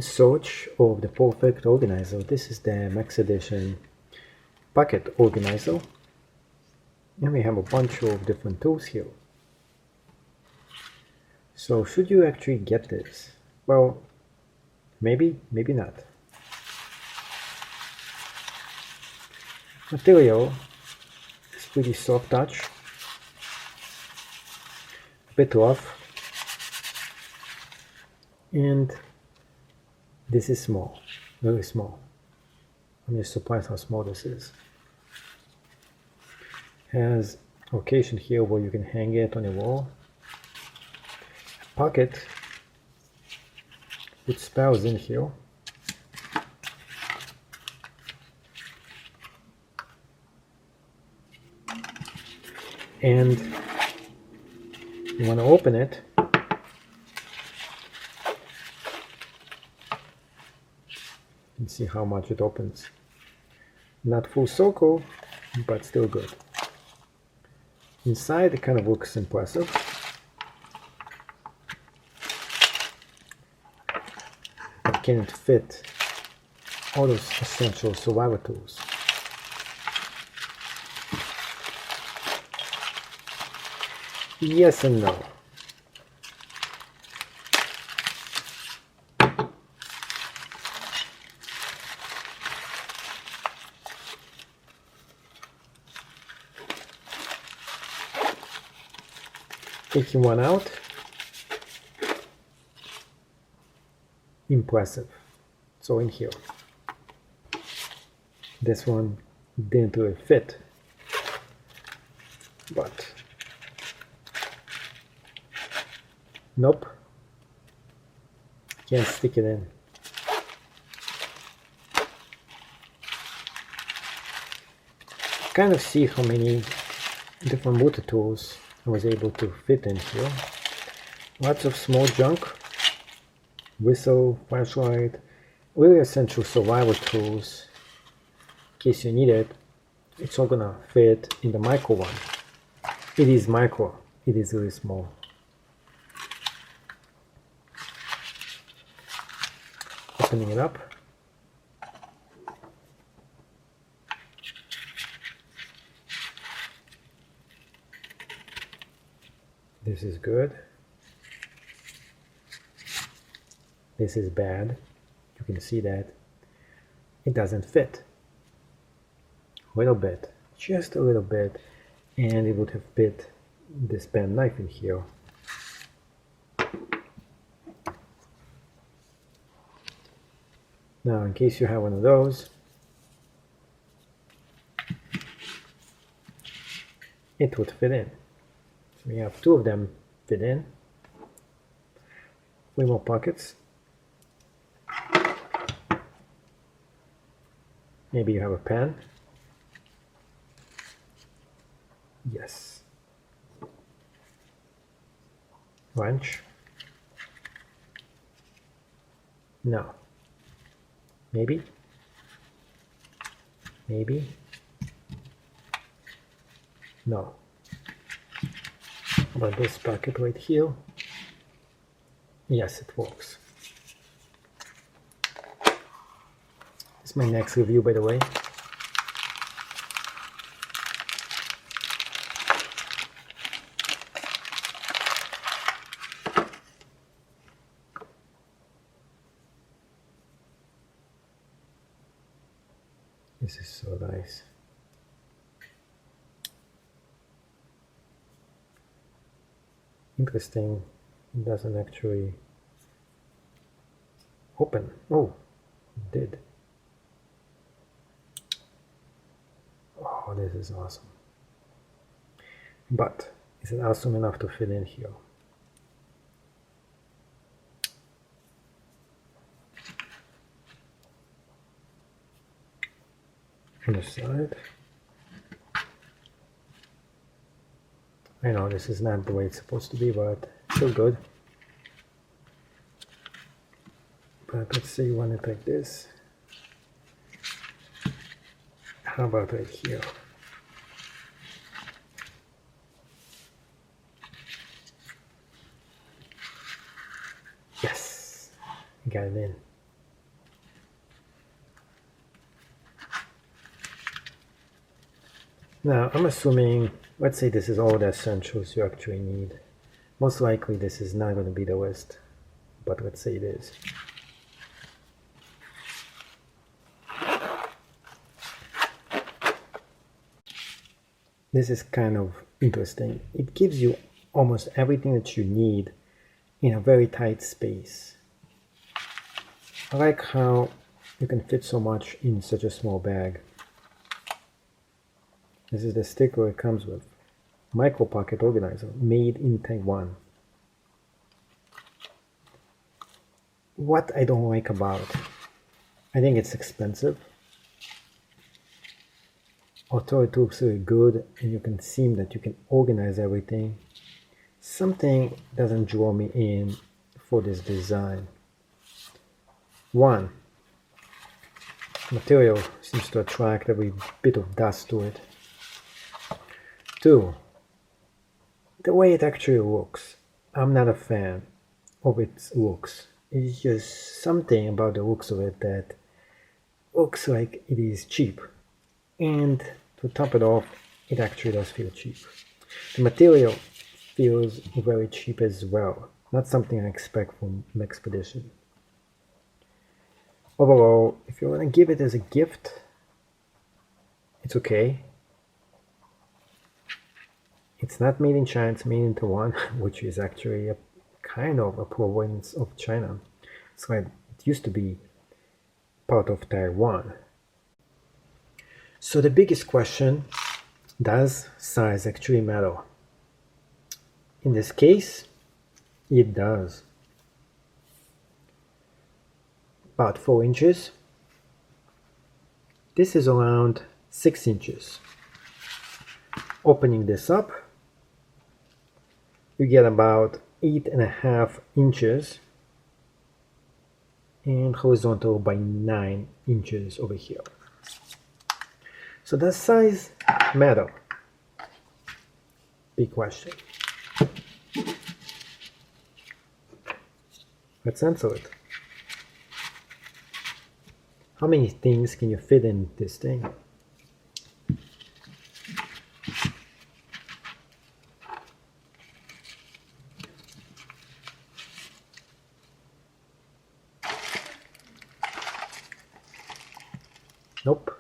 in search of the perfect organizer. This is the Maxpedition Pocket Organizer, and we have a bunch of different tools here. So should you actually get this? Well, maybe not. Material is pretty soft touch, a bit rough, and this is small, very small. I'm just surprised how small this is. Has a location here where you can hang it on a wall. A pocket with spells in here. And you want to open it. And see how much it opens. Not full circle, but still good. Inside it kind of looks impressive. But can it fit all those essential survival tools? Yes and no. Taking one out, impressive. So in here, this one didn't really fit, but nope, can't stick it in. Kind of see how many different motor tools I was able to fit in here. Lots of small junk, whistle, flashlight, really essential survival tools. In case you need it, it's all gonna fit in the micro one. It is micro, it is really small. Opening it up. This is good. This is bad. You can see that it doesn't fit. A little bit, just a little bit, and it would have fit this pen knife in here. Now, in case you have one of those, it would fit in. So we have two of them fit in. 3 more pockets. Maybe you have a pen. Yes. Wrench. No. Maybe. Maybe. No. How about this pocket right here? Yes, it works. This is my next review, by the way. This is so nice. Interesting, it doesn't actually open. Oh, it did. Oh, this is awesome. But is it awesome enough to fit in here? On the side. I know this is not the way it's supposed to be, but still good. But let's say you want it like this. How about right here? Yes, got it in. Now I'm assuming, let's say this is all the essentials you actually need. Most likely this is not going to be the list, but let's say it is. This is kind of interesting. It gives you almost everything that you need in a very tight space. I like how you can fit so much in such a small bag. This is the sticker it comes with. Micro Pocket Organizer, made in Taiwan. What I don't like about it, I think it's expensive. Although it looks really good and you can see that you can organize everything, something doesn't draw me in for this design. One, material seems to attract every bit of dust to it. Two, the way it actually looks. I'm not a fan of its looks. It's just something about the looks of it that looks like it is cheap. And to top it off, it actually does feel cheap. The material feels very cheap as well. Not something I expect from Maxpedition. Overall, if you want to give it as a gift, it's okay. It's not made in China, it's made in Taiwan, which is actually a kind of a province of China. So it used to be part of Taiwan. So the biggest question, does size actually matter? In this case, it does. About 4 inches. This is around 6 inches. Opening this up, you get about 8.5 inches and horizontal by 9 inches over here. So does size matter? Big question. Let's answer it. How many things can you fit in this thing? Nope.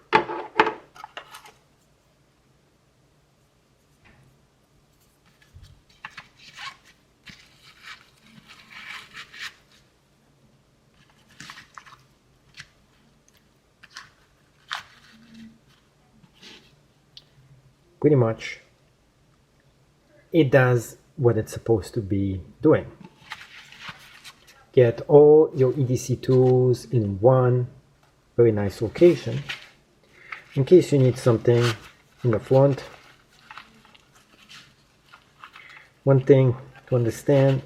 Pretty much, it does what it's supposed to be doing. Get all your EDC tools in one very nice location. In case you need something in the front. One thing to understand,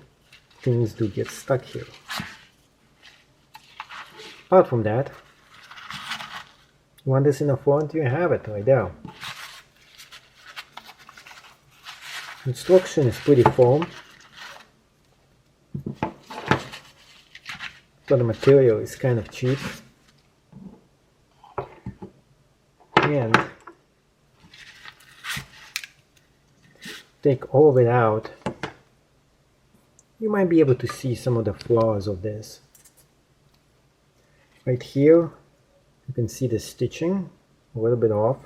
things do get stuck here. Apart from that, you want this in the front, you have it right there. Construction is pretty firm. So the material is kind of cheap. And take all of it out, you might be able to see some of the flaws of this. Right here, you can see the stitching a little bit off.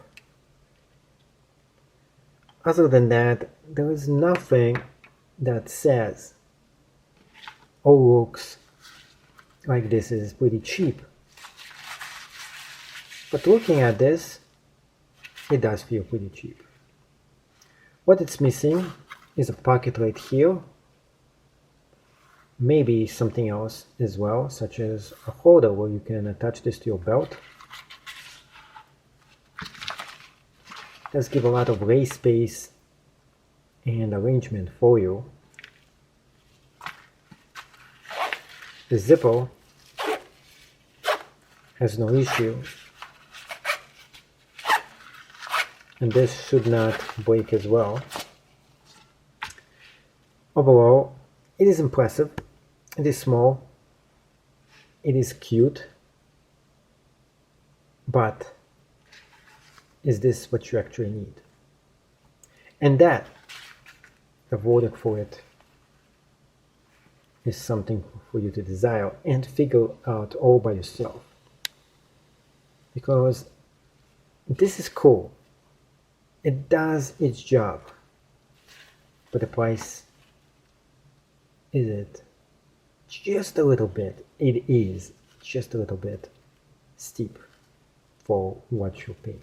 Other than that, there is nothing that says, oh, looks like this is pretty cheap. But looking at this, it does feel pretty cheap. What it's missing is a pocket right here. Maybe something else as well, such as a holder where you can attach this to your belt. Does give a lot of lace space and arrangement for you. The zipper has no issue, and this should not break as well. Overall, it is impressive. It is small. It is cute. But is this what you actually need? And that, the verdict for it, is something for you to desire and figure out all by yourself. Because this is cool. It does its job. But the price, is it just a little bit? It is just a little bit steep for what you pay.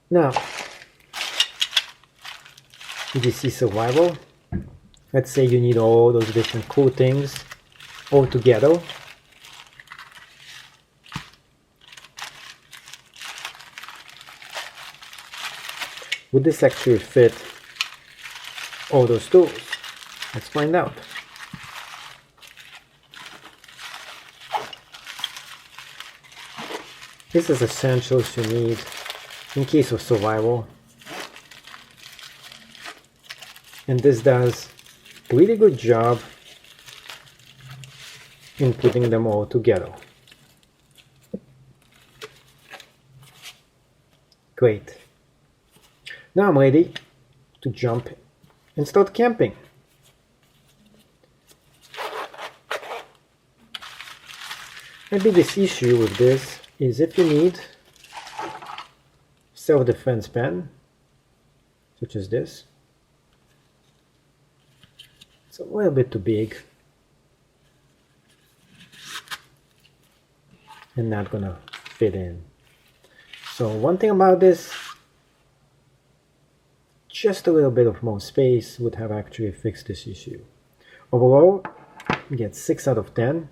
Now, EDC survival. Let's say you need all those different cool things all together. Would this actually fit all those tools? Let's find out. This is essentials you need in case of survival. And this does a really good job in putting them all together. Great. Now I'm ready to jump and start camping. My biggest issue with this is if you need self-defense pen, such as this, it's a little bit too big and not gonna fit in. So one thing about this, just a little bit of more space would have actually fixed this issue. Overall, you get 6 out of 10.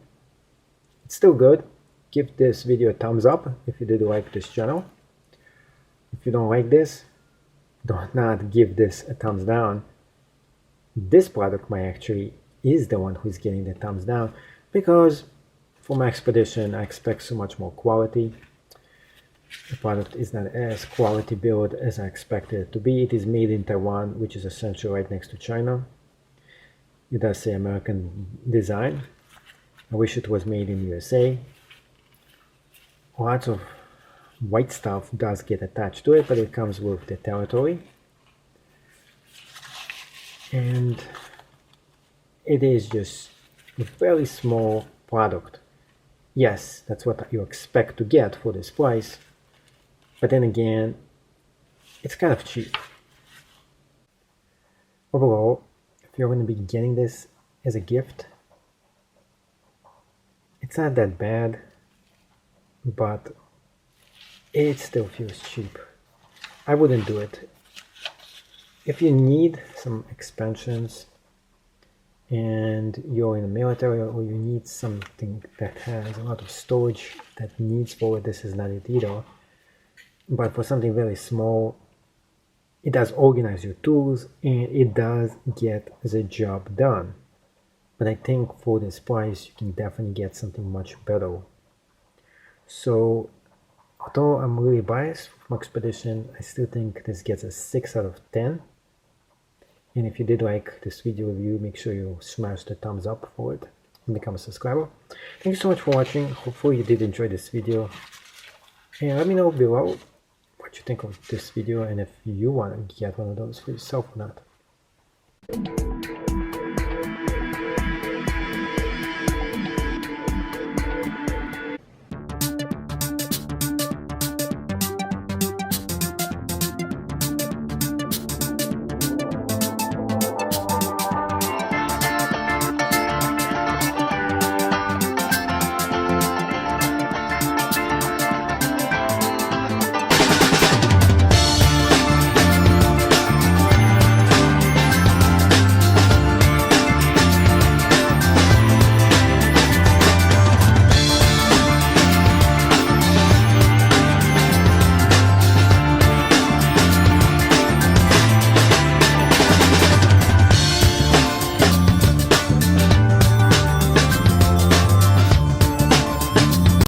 It's still good. Give this video a thumbs up if you did like this channel. If you don't like this, do not give this a thumbs down. This product might actually is the one who's getting the thumbs down, because for Maxpedition I expect so much more quality. The product is not as quality build as I expected it to be. It is made in Taiwan, which is essentially right next to China. It does say American design. I wish it was made in USA. Lots of white stuff does get attached to it, but it comes with the territory. And it is just a very small product. Yes, that's what you expect to get for this price. But then again, it's kind of cheap. Overall, if you're going to be getting this as a gift, it's not that bad, but it still feels cheap. I wouldn't do it. If you need some expansions and you're in the military, or you need something that has a lot of storage that needs for it, this is not it either. But for something very small, it does organize your tools and it does get the job done. But I think for this price, you can definitely get something much better. So, although I'm really biased for Maxpedition, I still think this gets a 6 out of 10. And if you did like this video review, make sure you smash the thumbs up for it and become a subscriber. Thank you so much for watching. Hopefully you did enjoy this video. And let me know below what you think of this video and if you want to get one of those for yourself or not.